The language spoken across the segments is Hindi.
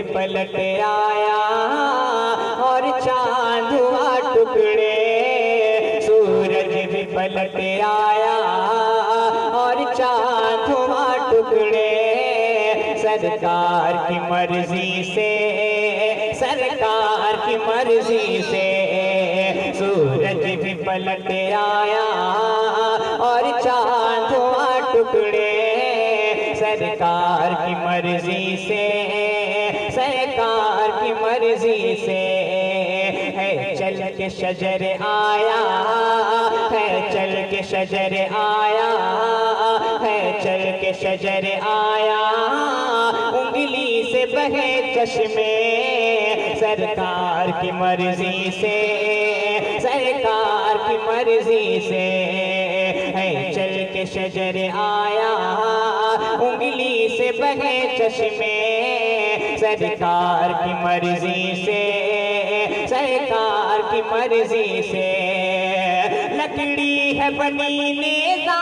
पलट आया और चांद हुआ टुकड़े, सूरज भी पलट आया और चांद हुआ टुकड़े। सरकार की मर्जी से, सरकार की मर्जी से सूरज भी पलट आया और चांद हुआ टुकड़े। सरकार की मर्जी से, सरकार की मर्जी से है चल के शजर आया, है चल के शजर आया, है चल के शजर आया। उंगली से बहे चश्मे सरकार की मर्जी से, सरकार की मर्जी से है चल के शजर आया। उंगली से बहे चश्मे सरकार की मर्जी से, सरकार की मर्जी से। लकड़ी है बनी नेज़ा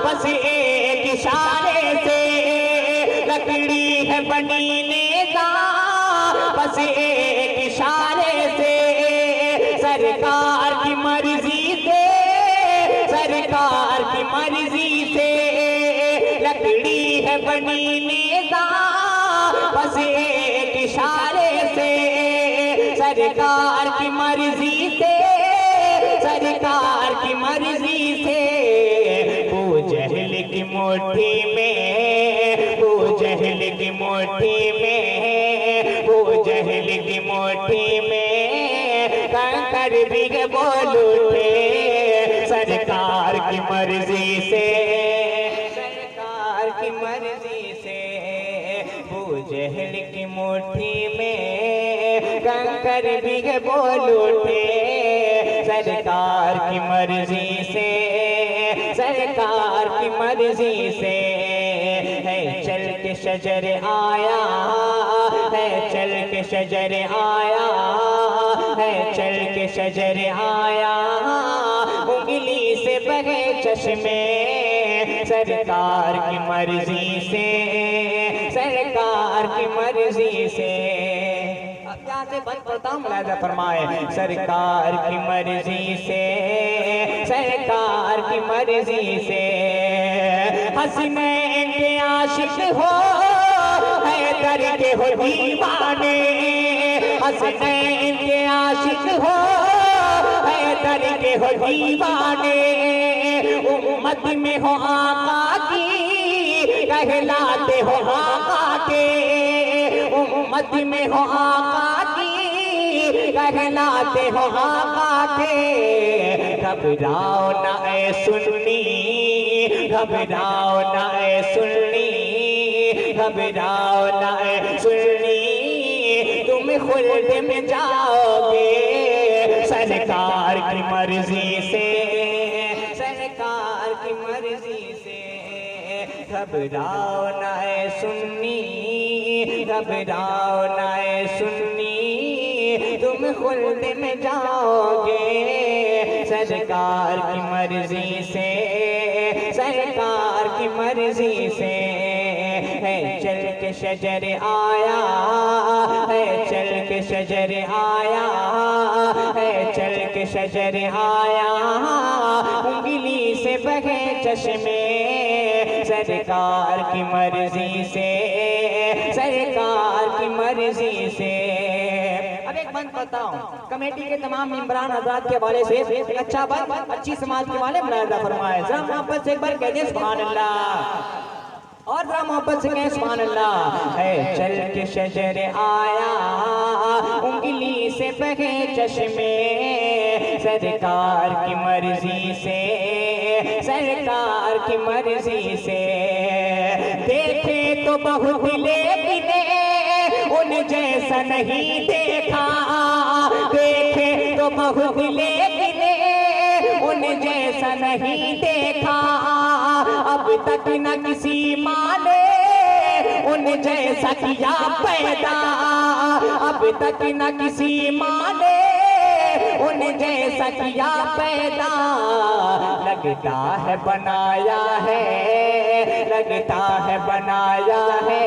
बस एक इशारे से, लकड़ी है बनी नेज़ा बस एक इशारे से। सरकार की मर्जी से, सरकार की मर्जी से लकड़ी है बनी नेज़ा बस एक इशारे से। सरकार की मर्जी से, सरकार की मर्जी से। वो जहल की मुट्ठी में, वो जहल की मुट्ठी में, वो जहल की मुट्ठी में कंकर भी बोल उठे। सरकार की मर्जी से, सरकार की मर्जी से। वो जहल की मुट्ठी में कंकर भी बोल उठे। सरकार की मर्जी से, सरकार की मर्जी से है चल के शजर आया, है चल के शजर आया, है चल के शजर आया। उंगली से बहे चश्मे सरकार की मर्जी से, सरकार की मर्जी से। अब यहाँ से बंद करता हूँ, मुलाहिजा फरमाए। सरकार की मर्जी से, सरकार की मर्जी से। हसीने के आशिक हो हैदर के हो दीवाने, हसीने के आशिक हो हैदर के हो दीवाने। उम्मत में हो आका की कहलाते हो आका के, उम्मत में हो आका की कहलाते हो आका के। घबराओ ना ऐ सुन्नी, घबराओ ना ऐ सुन्नी, घबराओ ना ऐ सुन्नी। तुम खुल्द में जाओगे सरकार की मर्जी से, सरकार की मर्जी से। घबराओ ना ऐ सुन्नी, घबराओ ना ऐ सुन्नी। तुम खुल्द में जाओगे सरकार की मर्जी से, सरकार की मर्जी से। है चल के शजर आया, है चल के शजर आया, है चल के शजर आया। उंगली से बहे चश्मे सरकार की मर्जी से, सरकार की मर्जी से। अब एक बात बताऊं, कमेटी के तमाम मेंबरान हज़रात के हवाले से एक अच्छा बात, अच्छी समाज के वाले मुलाहिजा फरमाए। जरा मोहब्बत से एक बार कहते हैं सुभान अल्लाह, और जरा मोहब्बत से कहें सुभान अल्लाह। है चल के शजर आया, उंगली से बहे चश्मे सरकार की मर्जी से, सरकार की मर्जी से। देखे तो बहुत लेकिन उन जैसा नहीं देखा, देखे तो बहुत लेकिन उन जैसा नहीं देखा। अब तक न किसी माँ ने उन जैसा किया पैदा, अब तक न किसी माँ ने उन जैसा किया पैदा। लगता है बनाया है, लगता है बनाया है,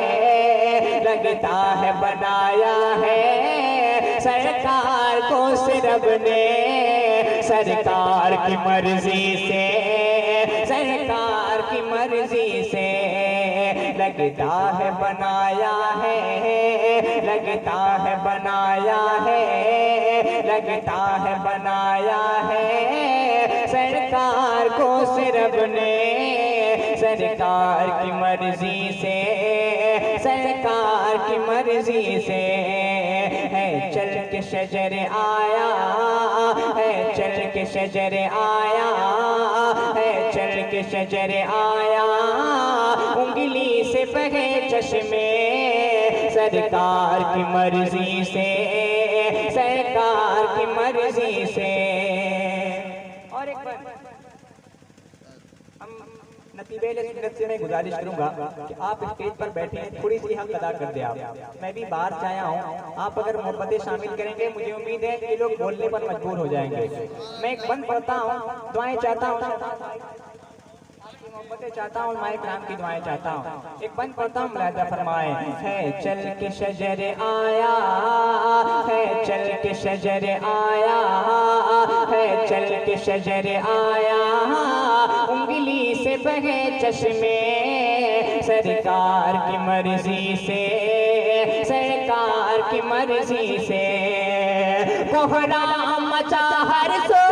लगता है बनाया है सरकार को सिर्फ ने, सरकार की मर्जी से, सरकार की मर्जी से लगता है बनाया है, लगता है बनाया है, लगता है बनाया है सरकार को सिर्फ ने, सरकार की मर्जी से, सरकार की मर्जी से है चल के शजर आया है, चल के शजर आया है, चल के शजर आया उंगली से बहे चश्मे सरकार की मर्जी से, सरकार की मर्जी से। और एक बार हम नतीबेले नृत्य में गुजारिश करूंगा कि आप स्टेज पर बैठे हैं, थोड़ी सी हक अदा कर दे आप। मैं भी बाहर से आया हूँ, आप अगर मोहब्बतें शामिल करेंगे मुझे उम्मीद है कि लोग बोलने पर मजबूर हो जाएंगे। मैं एक बंद पढ़ता हूँ, दुआएं चाहता हूँ, मोहब्बतें चाहता हूँ, माए कराम की दुआएं चाहता हूँ। एक बंद पढ़ता हूँ, मुलाहिजा फरमाए। है चल के शजर आया है, चल के शजर आया है, चल के शजर आया उंगली से बहे चश्मे सरकार की मर्जी से, सरकार की मर्जी से कोहराम मचा हर सो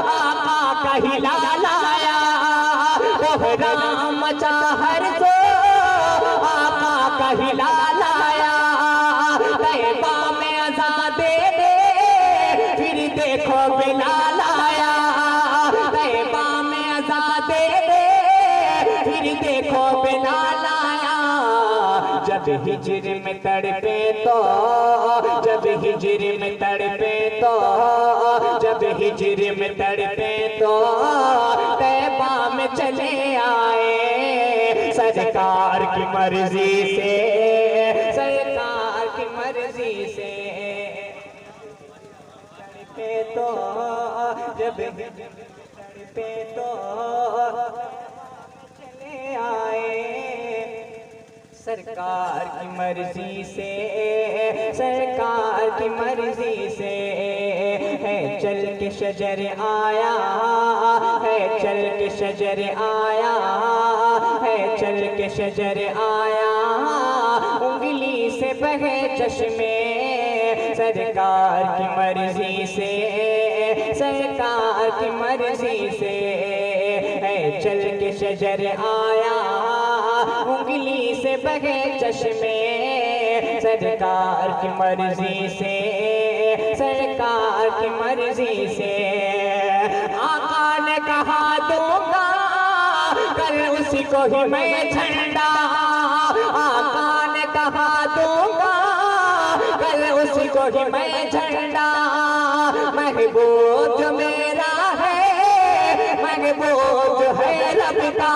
आका का हिला लाया, कोहराम मचा हर सो आका का हिला लाया, तैबा में आजाद दे फिर देखो बिलाल आया, तैबा में आजाद दे फिर देखो बिलाल आया। जब हिजर में तड़पे तो, जब हिजर में तड़पे तो, जब हिजर में तड़पे तो तैबा में चले आए सरकार की मर्जी से, सरकार की मर्जी से तड़पे तो, जब तड़पे तो चले आए सरकार की मर्जी से, सरकार की मर्जी से है चल के शजर आया है, चल के शजर आया है, चल के शजर आया उंगली से बहे चश्मे सरकार की मर्जी से, सरकार की मर्जी से है चल के शजर आया उंगली से बहे चश्मे सरकार की मर्जी से, सरकार की मर्जी से। आका ने कहा दूंगा कल उसी को ही मैं झंडा, आका ने कहा दूंगा कल उसी को ही मैं झंडा, महबूब जो मेरा है, महबूब जो है रब का,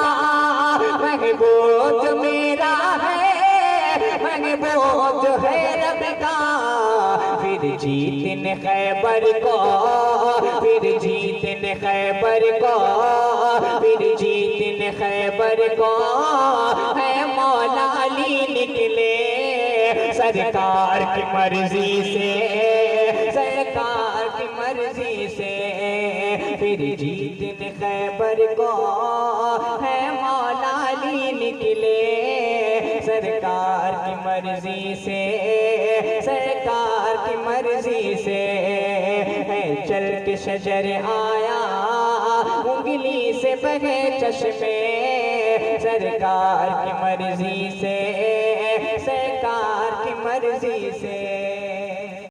महबूब जो मेरा है, महबूब जो है रब का। फिर जीतने खैबर को, फिर जीतने खैबर को, फिर जीतने खैबर को है मौला अली निकले सरकार की मर्जी से, सरकार की मर्जी से। फिर जीतने खैबर को है मौला अली निकले सरकार की मर्जी से, सरकार की मर्जी से है चल के शजर आया उंगली से बहे चश्मे सरकार की मर्जी से, सरकार की मर्जी से।